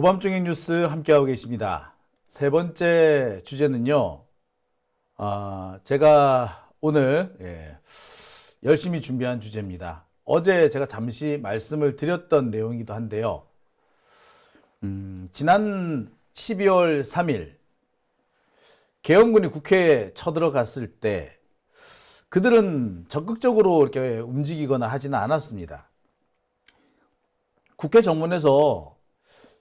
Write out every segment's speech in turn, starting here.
오밤중의 뉴스 함께하고 계십니다. 세 번째 주제는요, 제가 오늘 열심히 준비한 주제입니다. 어제 제가 잠시 말씀을 드렸던 내용이기도 한데요. 지난 12월 3일 계엄군이 국회에 쳐들어갔을 때 그들은 적극적으로 이렇게 움직이거나 하지는 않았습니다. 국회 정문에서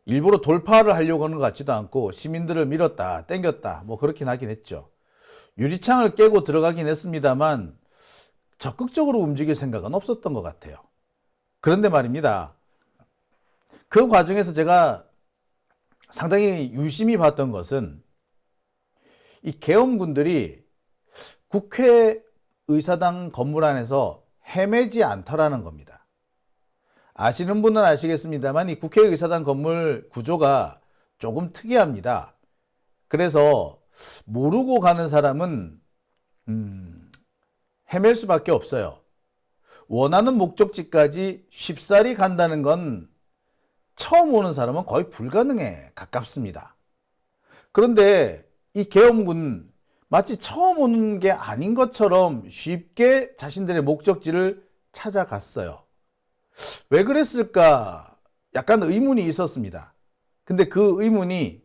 일부러 돌파를 하려고 하는 것 같지도 않고 시민들을 밀었다, 땡겼다, 뭐 그렇긴 하긴 했죠. 유리창을 깨고 들어가긴 했습니다만 적극적으로 움직일 생각은 없었던 것 같아요. 그런데 말입니다. 그 과정에서 제가 상당히 유심히 봤던 것은 이 계엄군들이 국회의사당 건물 안에서 헤매지 않더라는 겁니다. 아시는 분은 아시겠습니다만 이 국회의사당 건물 구조가 조금 특이합니다. 그래서 모르고 가는 사람은 헤맬 수밖에 없어요. 원하는 목적지까지 쉽사리 간다는 건 처음 오는 사람은 거의 불가능에 가깝습니다. 그런데 이 계엄군 마치 처음 오는 게 아닌 것처럼 쉽게 자신들의 목적지를 찾아갔어요. 왜 그랬을까? 약간 의문이 있었습니다. 근데 그 의문이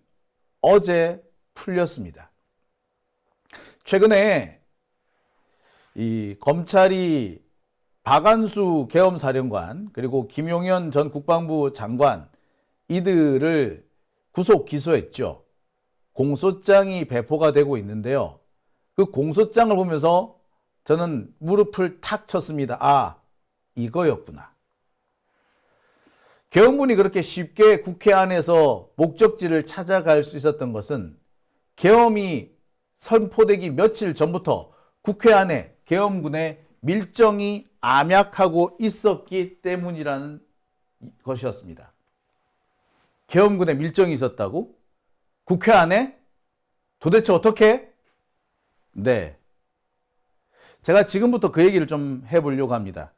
어제 풀렸습니다. 최근에 이 검찰이 박안수 계엄사령관 그리고 김용현 전 국방부 장관 이들을 구속 기소했죠. 공소장이 배포가 되고 있는데요. 그 공소장을 보면서 저는 무릎을 탁 쳤습니다. 아, 이거였구나. 계엄군이 그렇게 쉽게 국회 안에서 목적지를 찾아갈 수 있었던 것은 계엄이 선포되기 며칠 전부터 국회 안에 계엄군의 밀정이 암약하고 있었기 때문이라는 것이었습니다. 계엄군의 밀정이 있었다고? 국회 안에? 도대체 어떻게? 네. 제가 지금부터 그 얘기를 좀 해보려고 합니다.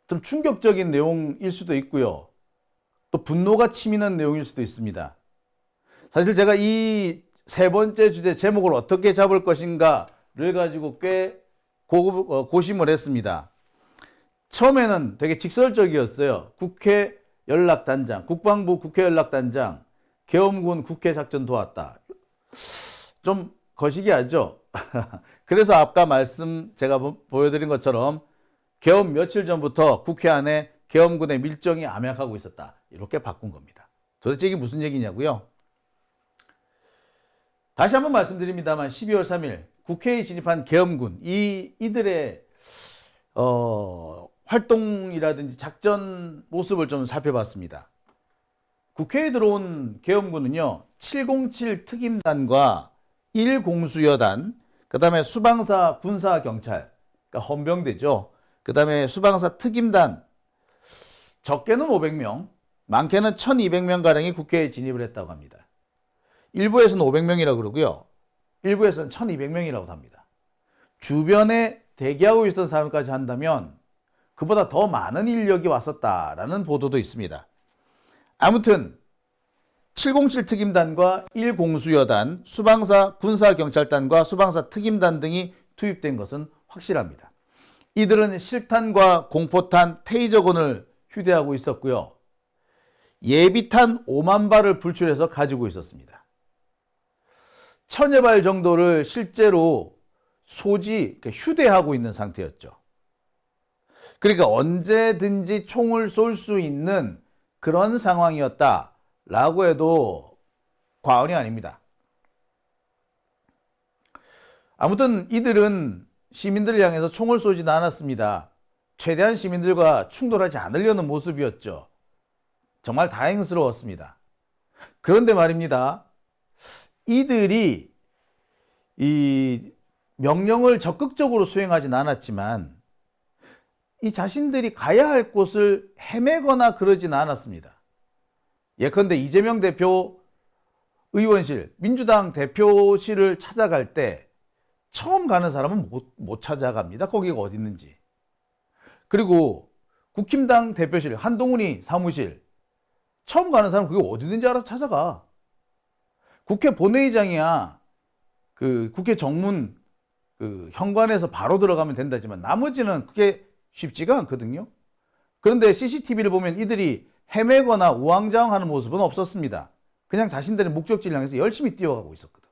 좀 충격적인 내용일 수도 있고요. 또 분노가 치미는 내용일 수도 있습니다. 사실 제가 이 세 번째 주제 제목을 어떻게 잡을 것인가를 가지고 꽤 고심을 했습니다. 처음에는 되게 직설적이었어요. 국회 연락단장, 국방부 국회 연락단장, 계엄군 국회 작전 도왔다. 좀 거시기하죠? 그래서 아까 제가 보여드린 것처럼 계엄 며칠 전부터 국회 안에 계엄군의 밀정이 암약하고 있었다. 이렇게 바꾼 겁니다. 도대체 이게 무슨 얘기냐고요? 다시 한번 말씀드립니다만 12월 3일 국회에 진입한 계엄군 이들의 활동이라든지 작전 모습을 좀 살펴봤습니다. 국회에 들어온 계엄군은요 707 특임단과 1공수여단 그 다음에 수방사 군사경찰 그러니까 헌병대죠. 그 다음에 수방사 특임단 적게는 500명 많게는 1200명가량이 국회에 진입을 했다고 합니다. 일부에서는 500명이라고 그러고요. 일부에서는 1200명이라고 합니다. 주변에 대기하고 있었던 사람까지 한다면 그보다 더 많은 인력이 왔었다라는 보도도 있습니다. 아무튼 707 특임단과 1공수여단, 수방사 군사경찰단과 수방사 특임단 등이 투입된 것은 확실합니다. 이들은 실탄과 공포탄, 테이저건을 휴대하고 있었고요. 예비탄 5만 발을 불출해서 가지고 있었습니다. 1000여 발 정도를 실제로 휴대하고 있는 상태였죠. 그러니까 언제든지 총을 쏠 수 있는 그런 상황이었다라고 해도 과언이 아닙니다. 아무튼 이들은 시민들을 향해서 총을 쏘지는 않았습니다. 최대한 시민들과 충돌하지 않으려는 모습이었죠. 정말 다행스러웠습니다. 그런데 말입니다. 이들이 이 명령을 적극적으로 수행하진 않았지만 이 자신들이 가야 할 곳을 헤매거나 그러진 않았습니다. 예컨대 이재명 대표 의원실, 민주당 대표실을 찾아갈 때 처음 가는 사람은 못 찾아갑니다. 거기가 어디 있는지. 그리고 국힘당 대표실, 한동훈이 사무실. 처음 가는 사람 그게 어디든지 알아서 찾아가. 국회 본회의장이야. 그 국회 정문 그 현관에서 바로 들어가면 된다지만 나머지는 그게 쉽지가 않거든요. 그런데 CCTV를 보면 이들이 헤매거나 우왕좌왕하는 모습은 없었습니다. 그냥 자신들의 목적지를 향해서 열심히 뛰어가고 있었거든.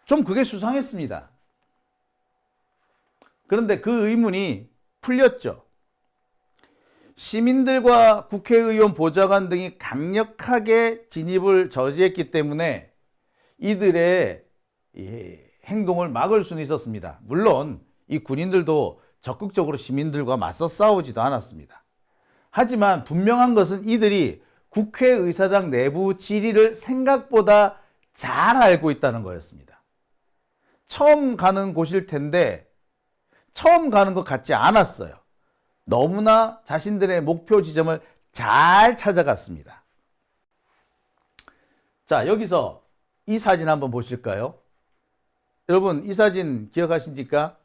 좀 그게 수상했습니다. 그런데 그 의문이 풀렸죠. 시민들과 국회의원 보좌관 등이 강력하게 진입을 저지했기 때문에 이들의 행동을 막을 수는 있었습니다. 물론 이 군인들도 적극적으로 시민들과 맞서 싸우지도 않았습니다. 하지만 분명한 것은 이들이 국회의사당 내부 지리를 생각보다 잘 알고 있다는 거였습니다. 처음 가는 곳일 텐데 처음 가는 것 같지 않았어요. 너무나 자신들의 목표 지점을 잘 찾아갔습니다. 자, 여기서 이 사진 한번 보실까요? 여러분, 이 사진 기억하십니까?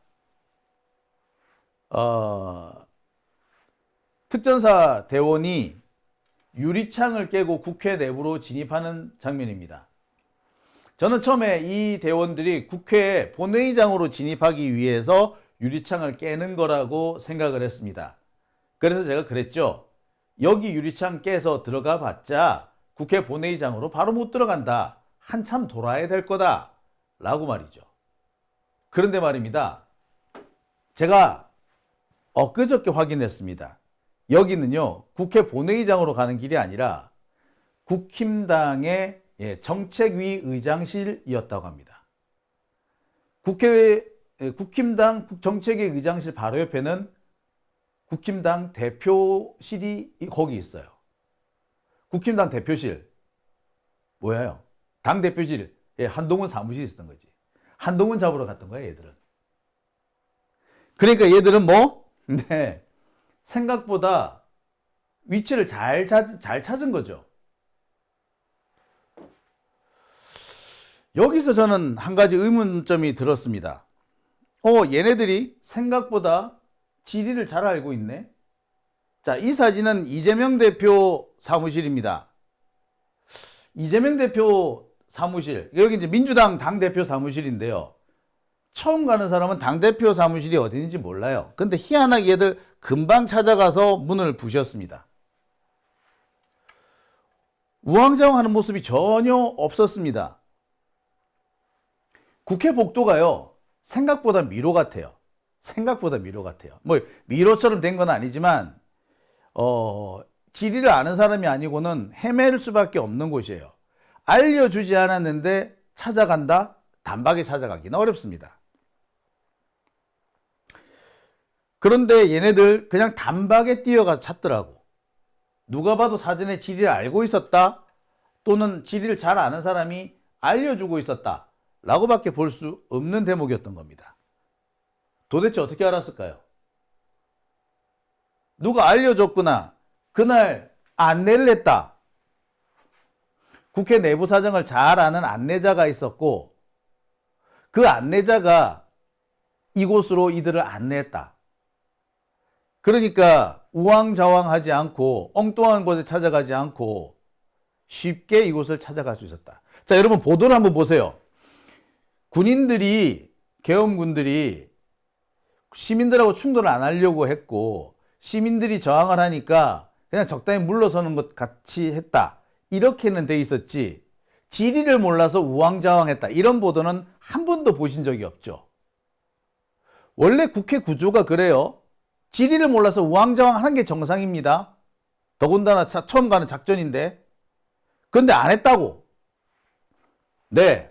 특전사 대원이 유리창을 깨고 국회 내부로 진입하는 장면입니다. 저는 처음에 이 대원들이 국회 본회의장으로 진입하기 위해서 유리창을 깨는 거라고 생각을 했습니다. 그래서 제가 그랬죠. 여기 유리창 깨서 들어가 봤자 국회 본회의장으로 바로 못 들어간다. 한참 돌아야 될 거다. 라고 말이죠. 그런데 말입니다. 제가 엊그저께 확인했습니다. 여기는요, 국회 본회의장으로 가는 길이 아니라 국힘당의 정책위 의장실이었다고 합니다. 국힘당 정책위 의장실 바로 옆에는 국힘당 대표실이 거기 있어요. 국힘당 대표실 뭐예요? 당 대표실 한동훈 사무실이 있었던 거지. 한동훈 잡으러 갔던 거야 얘들은. 그러니까 얘들은 생각보다 위치를 잘 찾은 거죠. 여기서 저는 한 가지 의문점이 들었습니다. 얘네들이 생각보다 지리를 잘 알고 있네. 자, 이 사진은 이재명 대표 사무실입니다. 이재명 대표 사무실, 여기 이제 민주당 당대표 사무실인데요. 처음 가는 사람은 당대표 사무실이 어디인지 몰라요. 근데 희한하게 얘들 금방 찾아가서 문을 부셨습니다. 우왕좌왕하는 모습이 전혀 없었습니다. 국회 복도가요, 생각보다 미로 같아요. 생각보다 미로 같아요. 미로처럼 된 건 아니지만, 지리를 아는 사람이 아니고는 헤맬 수밖에 없는 곳이에요. 알려주지 않았는데 찾아간다? 단박에 찾아가기는 어렵습니다. 그런데 얘네들 그냥 단박에 뛰어가서 찾더라고. 누가 봐도 사전에 지리를 알고 있었다, 또는 지리를 잘 아는 사람이 알려주고 있었다 라고밖에 볼 수 없는 대목이었던 겁니다. 도대체 어떻게 알았을까요? 누가 알려줬구나. 그날 안내를 했다. 국회 내부 사정을 잘 아는 안내자가 있었고 그 안내자가 이곳으로 이들을 안내했다. 그러니까 우왕좌왕하지 않고 엉뚱한 곳에 찾아가지 않고 쉽게 이곳을 찾아갈 수 있었다. 자, 여러분 보도를 한번 보세요. 군인들이, 계엄군들이 시민들하고 충돌을 안 하려고 했고 시민들이 저항을 하니까 그냥 적당히 물러서는 것 같이 했다. 이렇게는 돼 있었지 지리를 몰라서 우왕좌왕했다. 이런 보도는 한 번도 보신 적이 없죠. 원래 국회 구조가 그래요. 지리를 몰라서 우왕좌왕하는 게 정상입니다. 더군다나 처음 가는 작전인데. 그런데 안 했다고. 네.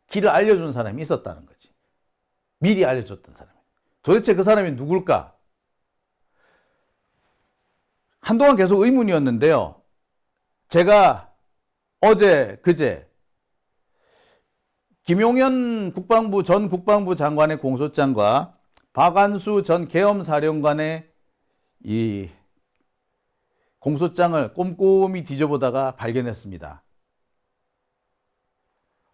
길을 알려준 사람이 있었다는 거지. 미리 알려줬던 사람이. 도대체 그 사람이 누굴까? 한동안 계속 의문이었는데요. 제가 어제, 그제 김용현 전 국방부 장관의 공소장과 박안수 전 계엄사령관의 이 공소장을 꼼꼼히 뒤져보다가 발견했습니다.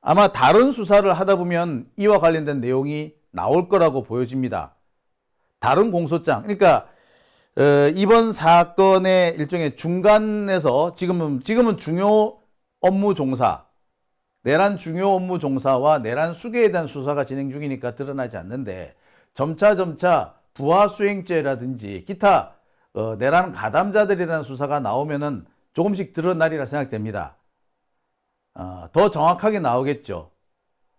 아마 다른 수사를 하다 보면 이와 관련된 내용이 나올 거라고 보여집니다. 다른 공소장, 그러니까 이번 사건의 일종의 중간에서 지금은 중요 업무 종사, 내란 중요 업무 종사와 내란 수계에 대한 수사가 진행 중이니까 드러나지 않는데 점차 부하 수행죄라든지 기타 내란 가담자들에 대한 수사가 나오면은 조금씩 드러나리라 생각됩니다. 더 정확하게 나오겠죠.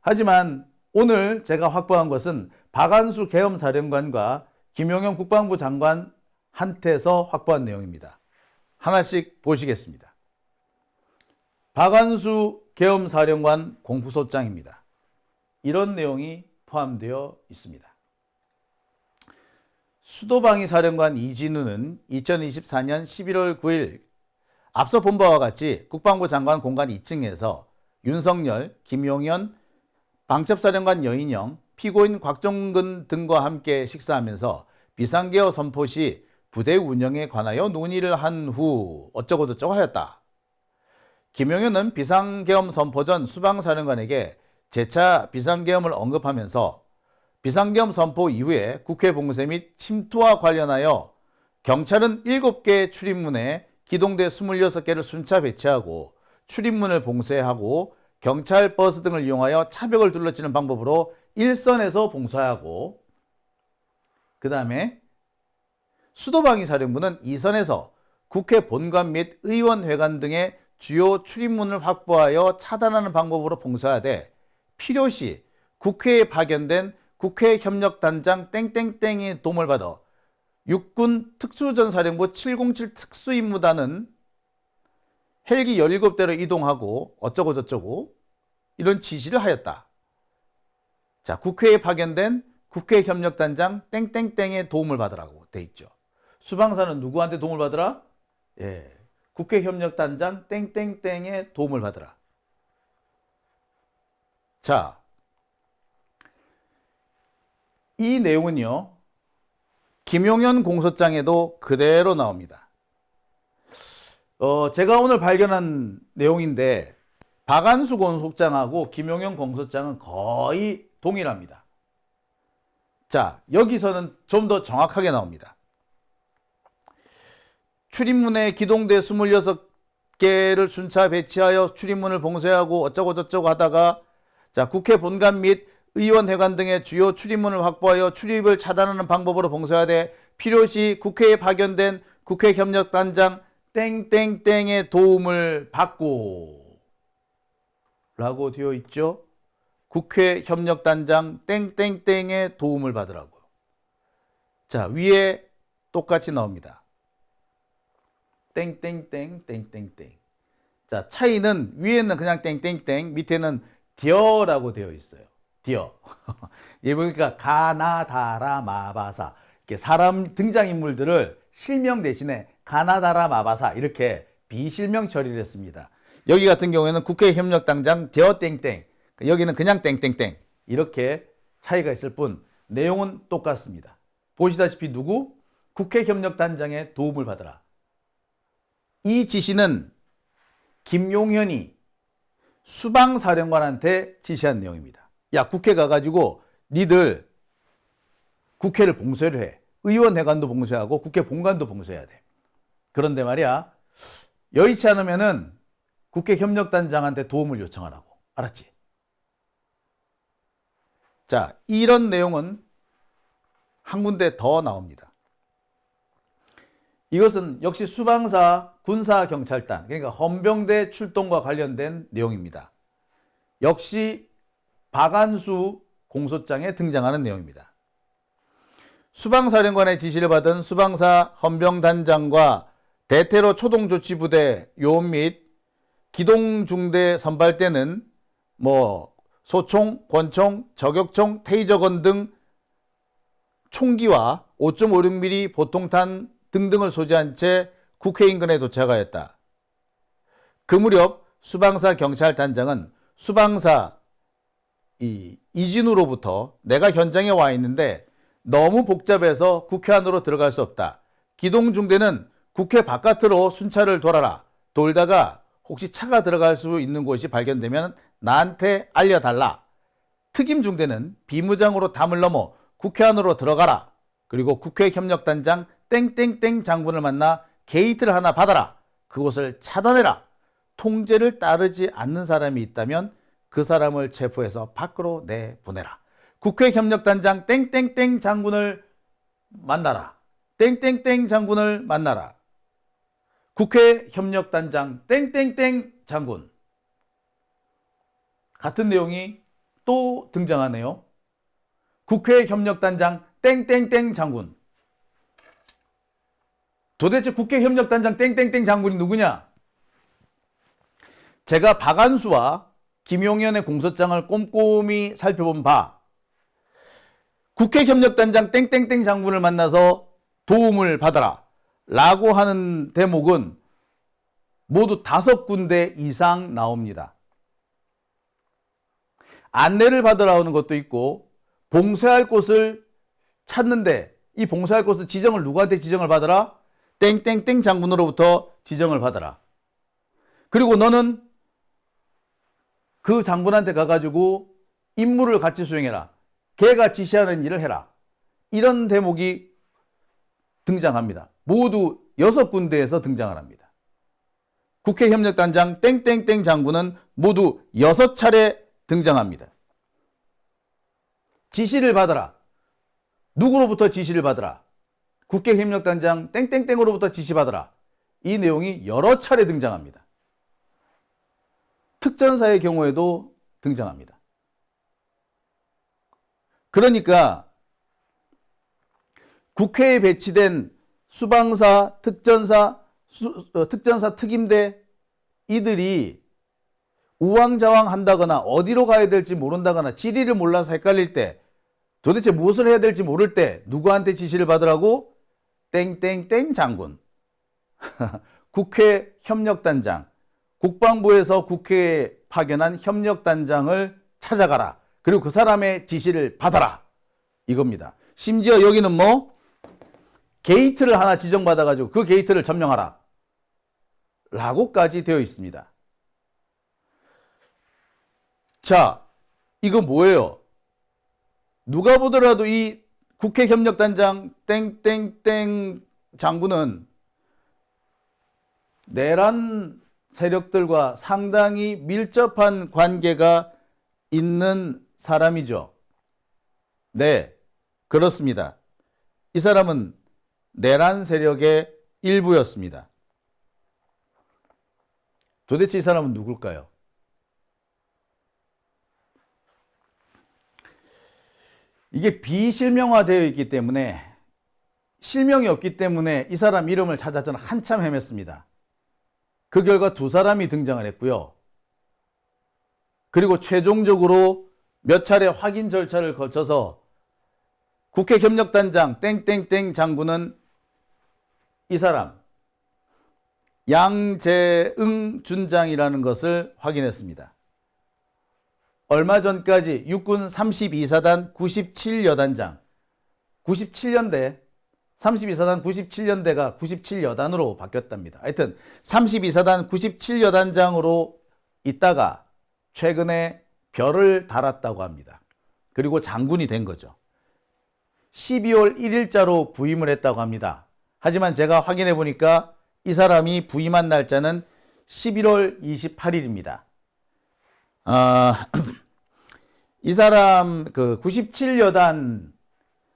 하지만 오늘 제가 확보한 것은 박안수 계엄사령관과 김용현 국방부 장관한테서 확보한 내용입니다. 하나씩 보시겠습니다. 박안수 계엄사령관 공수소장입니다. 이런 내용이 포함되어 있습니다. 수도방위 사령관 이진우는 2024년 11월 9일 앞서 본 바와 같이 국방부 장관 공간 2층에서 윤석열, 김용현, 방첩사령관 여인영, 피고인 곽종근 등과 함께 식사하면서 비상계엄 선포 시 부대 운영에 관하여 논의를 한 후 어쩌고저쩌고 하였다. 김용현은 비상계엄 선포 전 수방사령관에게 재차 비상계엄을 언급하면서 비상계엄 선포 이후에 국회 봉쇄 및 침투와 관련하여 경찰은 7개 출입문에 기동대 26개를 순차 배치하고 출입문을 봉쇄하고 경찰 버스 등을 이용하여 차벽을 둘러치는 방법으로 일선에서 봉쇄하고, 그 다음에 수도방위 사령부는 2선에서 국회 본관 및 의원회관 등의 주요 출입문을 확보하여 차단하는 방법으로 봉쇄하되 필요시 국회에 파견된 국회 협력단장 땡땡땡의 도움을 받아 육군 특수전사령부 707 특수임무단은 헬기 17대로 이동하고 어쩌고저쩌고 이런 지시를 하였다. 자, 국회에 파견된 국회 협력단장 땡땡땡의 도움을 받으라고 돼 있죠. 수방사는 누구한테 도움을 받으라? 예, 국회 협력단장 땡땡땡의 도움을 받으라. 자, 이 내용은요, 김용현 공소장에도 그대로 나옵니다. 제가 오늘 발견한 내용인데 박안수 공소장하고 김용현 공소장은 거의 동일합니다. 자, 여기서는 좀 더 정확하게 나옵니다. 출입문에 기동대 26개를 순차 배치하여 출입문을 봉쇄하고 어쩌고저쩌고 하다가, 자, 국회 본관 및 의원회관 등의 주요 출입문을 확보하여 출입을 차단하는 방법으로 봉쇄하되 필요시 국회에 파견된 국회 협력단장 땡땡땡의 도움을 받고 라고 되어 있죠. 국회 협력단장 땡땡땡의 도움을 받으라고요. 자, 위에 똑같이 나옵니다. 땡땡땡 땡땡땡. 자, 차이는 위에는 그냥 땡땡땡, 밑에는 디어라고 되어 있어요. 디어. 예, 보니까 가나다라 마바사. 이렇게 사람 등장인물들을 실명 대신에 가나다라 마바사 이렇게 비실명 처리를 했습니다. 여기 같은 경우에는 국회 협력단장 디어 땡땡. 여기는 그냥 땡땡땡. 이렇게 차이가 있을 뿐 내용은 똑같습니다. 보시다시피 누구? 국회 협력단장의 도움을 받으라. 이 지시는 김용현이 수방사령관한테 지시한 내용입니다. 야, 국회 가가지고 니들 국회를 봉쇄를 해. 의원회관도 봉쇄하고 국회 본관도 봉쇄해야 돼. 그런데 말이야, 여의치 않으면은 국회 협력단장한테 도움을 요청하라고. 알았지? 자, 이런 내용은 한 군데 더 나옵니다. 이것은 역시 수방사, 군사, 경찰단, 그러니까 헌병대 출동과 관련된 내용입니다. 역시 박안수 공소장에 등장하는 내용입니다. 수방사령관의 지시를 받은 수방사 헌병단장과 대테러 초동조치부대 요원 및 기동중대 선발대는 소총, 권총, 저격총, 테이저건 등 총기와 5.56mm 보통탄 등등을 소지한 채 국회 인근에 도착하였다. 그 무렵 수방사 경찰단장은 수방사 이진우로부터 내가 현장에 와 있는데 너무 복잡해서 국회 안으로 들어갈 수 없다. 기동중대는 국회 바깥으로 순찰을 돌아라. 돌다가 혹시 차가 들어갈 수 있는 곳이 발견되면 나한테 알려달라. 특임중대는 비무장으로 담을 넘어 국회 안으로 들어가라. 그리고 국회 협력단장 땡땡땡 장군을 만나 게이트를 하나 받아라. 그곳을 차단해라. 통제를 따르지 않는 사람이 있다면 그 사람을 체포해서 밖으로 내보내라. 국회 협력단장 땡땡땡 장군을 만나라. 땡땡땡 장군을 만나라. 국회 협력단장 땡땡땡 장군. 같은 내용이 또 등장하네요. 국회 협력단장 땡땡땡 장군. 도대체 국회 협력단장 땡땡땡 장군이 누구냐? 제가 박안수와 김용현의 공소장을 꼼꼼히 살펴본 바 국회 협력단장 땡땡땡 장군을 만나서 도움을 받아라 라고 하는 대목은 모두 5군데 이상 나옵니다. 안내를 받으러 오는 것도 있고 봉쇄할 곳을 찾는데 이 봉쇄할 곳을 지정을 누구한테 지정을 받아라? 땡땡땡 장군으로부터 지정을 받아라. 그리고 너는 그 장군한테 가가지고 임무를 같이 수행해라. 걔가 지시하는 일을 해라. 이런 대목이 등장합니다. 모두 6군데에서 등장을 합니다. 국회 협력단장 땡땡땡 장군은 모두 6차례 등장합니다. 지시를 받아라. 누구로부터 지시를 받아라. 국회 협력단장 땡땡땡으로부터 지시받아라. 이 내용이 여러 차례 등장합니다. 특전사의 경우에도 등장합니다. 그러니까 국회에 배치된 수방사, 특전사, 특임대 이들이 우왕좌왕 한다거나 어디로 가야 될지 모른다거나 지리를 몰라서 헷갈릴 때 도대체 무엇을 해야 될지 모를 때 누구한테 지시를 받으라고? 땡땡땡 장군. 국회 협력단장. 국방부에서 국회에 파견한 협력단장을 찾아가라. 그리고 그 사람의 지시를 받아라. 이겁니다. 심지어 여기는 뭐 게이트를 하나 지정받아가지고 그 게이트를 점령하라. 라고까지 되어 있습니다. 자, 이거 뭐예요? 누가 보더라도 이 국회 협력단장 땡땡땡 장군은 내란 세력들과 상당히 밀접한 관계가 있는 사람이죠. 네, 그렇습니다. 이 사람은 내란 세력의 일부였습니다. 도대체 이 사람은 누굴까요? 이게 비실명화되어 있기 때문에 실명이 없기 때문에 이 사람 이름을 찾아 저는 한참 헤맸습니다. 그 결과 2사람이 등장을 했고요. 그리고 최종적으로 몇 차례 확인 절차를 거쳐서 국회 협력단장 땡땡땡 장군은 이 사람 양재응 준장이라는 것을 확인했습니다. 얼마 전까지 육군 32사단 97여단장 97년대 32사단 97년대가 97여단으로 바뀌었답니다. 하여튼 32사단 97여단장으로 있다가 최근에 별을 달았다고 합니다. 그리고 장군이 된 거죠. 12월 1일자로 부임을 했다고 합니다. 하지만 제가 확인해 보니까 이 사람이 부임한 날짜는 11월 28일입니다. 이 사람 그 97여단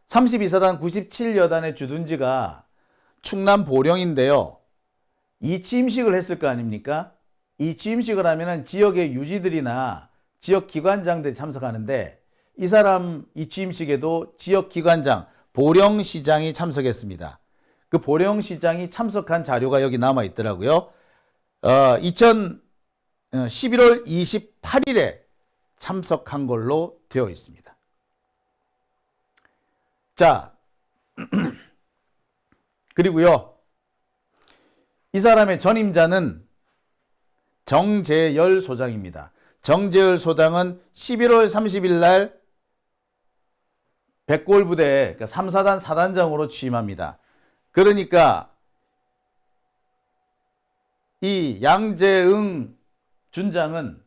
32사단 97여단의 주둔지가 충남 보령인데요. 이 취임식을 했을 거 아닙니까? 이 취임식을 하면은 지역의 유지들이나 지역 기관장들이 참석하는데 이 사람 이 취임식에도 지역 기관장 보령시장이 참석했습니다. 그 보령시장이 참석한 자료가 여기 남아 있더라고요. 11월 28일에 참석한 걸로 되어 있습니다. 자, 그리고요. 이 사람의 전임자는 정재열 소장입니다. 정재열 소장은 11월 30일 날 백골부대 그러니까 3사단 사단장으로 취임합니다. 그러니까 이 양재응 준장은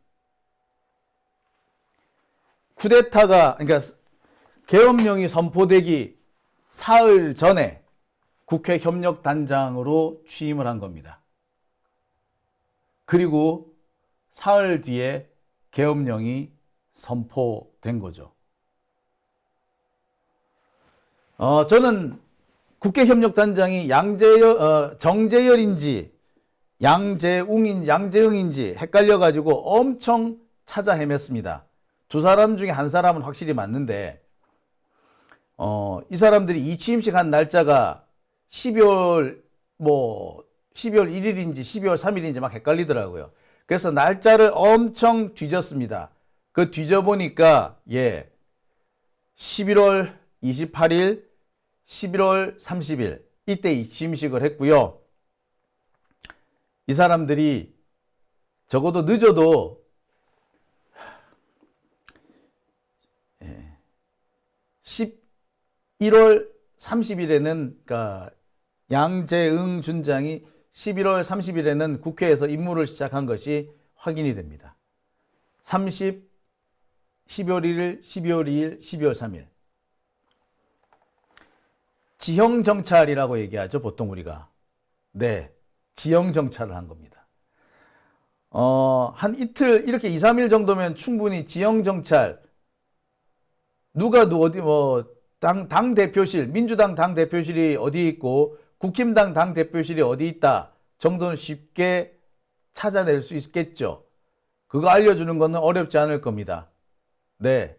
쿠데타가 그러니까 계엄령이 선포되기 사흘 전에 국회 협력단장으로 취임을 한 겁니다. 그리고 사흘 뒤에 계엄령이 선포된 거죠. 저는 국회 협력단장이 정재열인지 양재응인지 헷갈려가지고 엄청 찾아 헤맸습니다. 두 사람 중에 한 사람은 확실히 맞는데, 이 사람들이 이 취임식 한 날짜가 12월 1일인지 12월 3일인지 막 헷갈리더라고요. 그래서 날짜를 엄청 뒤졌습니다. 그 뒤져보니까, 11월 28일, 11월 30일, 이때 이 취임식을 했고요. 이 사람들이 적어도 늦어도 11월 30일에는, 그러니까 양재응 준장이 11월 30일에는 국회에서 임무를 시작한 것이 확인이 됩니다. 30, 12월 1일, 12월 2일, 12월 3일. 지형정찰이라고 얘기하죠, 보통 우리가. 네, 지형정찰을 한 겁니다. 한 이틀, 이렇게 2, 3일 정도면 충분히 지형정찰, 누가 어디, 당 대표실, 민주당 당 대표실이 어디 있고, 국힘당 당 대표실이 어디 있다 정도는 쉽게 찾아낼 수 있겠죠. 그거 알려주는 거는 어렵지 않을 겁니다. 네.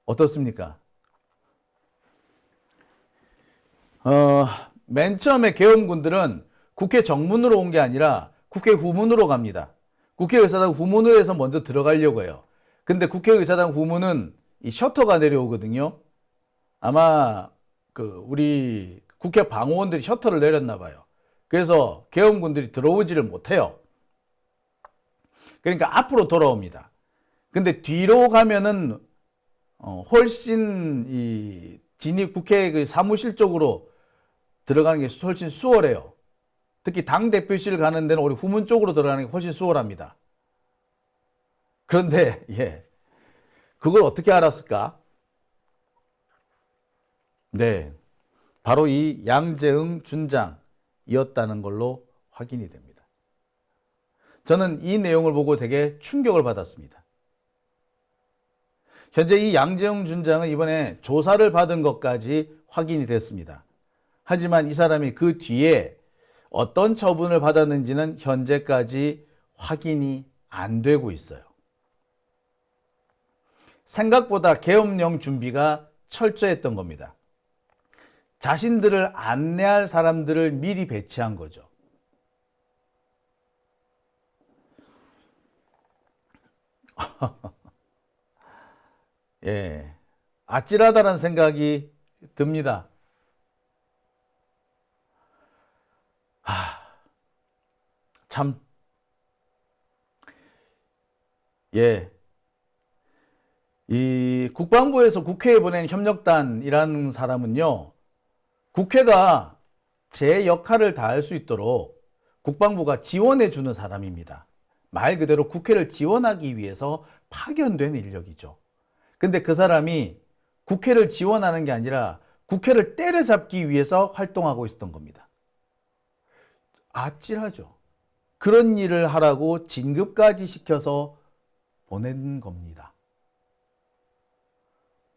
어떻습니까? 맨 처음에 계엄군들은 국회 정문으로 온 게 아니라 국회 후문으로 갑니다. 국회의사당 후문으로 해서 먼저 들어가려고 해요. 근데 국회의사당 후문은 이 셔터가 내려오거든요. 아마 우리 국회 방호원들이 셔터를 내렸나 봐요. 그래서 계엄군들이 들어오지를 못해요. 그러니까 앞으로 돌아옵니다. 근데 뒤로 가면은 훨씬 이 진입 국회 그 사무실 쪽으로 들어가는 게 훨씬 수월해요. 특히 당 대표실 가는 데는 우리 후문 쪽으로 들어가는 게 훨씬 수월합니다. 그런데 그걸 어떻게 알았을까? 네, 바로 이 양재응 준장이었다는 걸로 확인이 됩니다. 저는 이 내용을 보고 되게 충격을 받았습니다. 현재 이 양재응 준장은 이번에 조사를 받은 것까지 확인이 됐습니다. 하지만 이 사람이 그 뒤에 어떤 처분을 받았는지는 현재까지 확인이 안 되고 있어요. 생각보다 계엄령 준비가 철저했던 겁니다. 자신들을 안내할 사람들을 미리 배치한 거죠. 아찔하다는 생각이 듭니다. 참, 이 국방부에서 국회에 보낸 협력단이라는 사람은요, 국회가 제 역할을 다할 수 있도록 국방부가 지원해 주는 사람입니다. 말 그대로 국회를 지원하기 위해서 파견된 인력이죠. 근데 그 사람이 국회를 지원하는 게 아니라 국회를 때려잡기 위해서 활동하고 있었던 겁니다. 아찔하죠. 그런 일을 하라고 진급까지 시켜서 보낸 겁니다.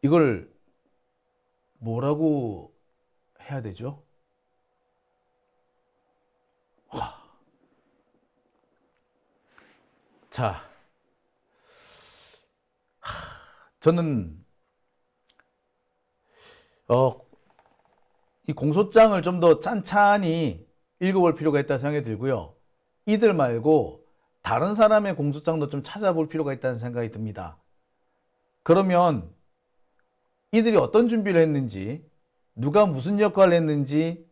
이걸 뭐라고 해야 되죠? 자, 저는 이 공소장을 좀 더 찬찬히 읽어볼 필요가 있다는 생각이 들고요. 이들 말고 다른 사람의 공소장도 좀 찾아볼 필요가 있다는 생각이 듭니다. 그러면 이들이 어떤 준비를 했는지, 누가 무슨 역할을 했는지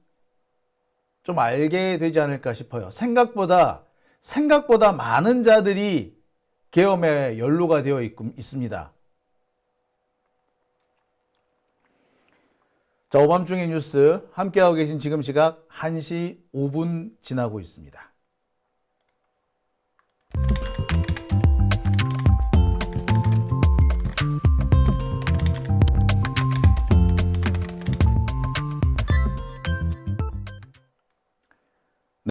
좀 알게 되지 않을까 싶어요. 생각보다 많은 자들이 계엄에 연루가 되어 있습니다. 자, 오밤중의 뉴스 함께하고 계신 지금 시각 1시 5분 지나고 있습니다.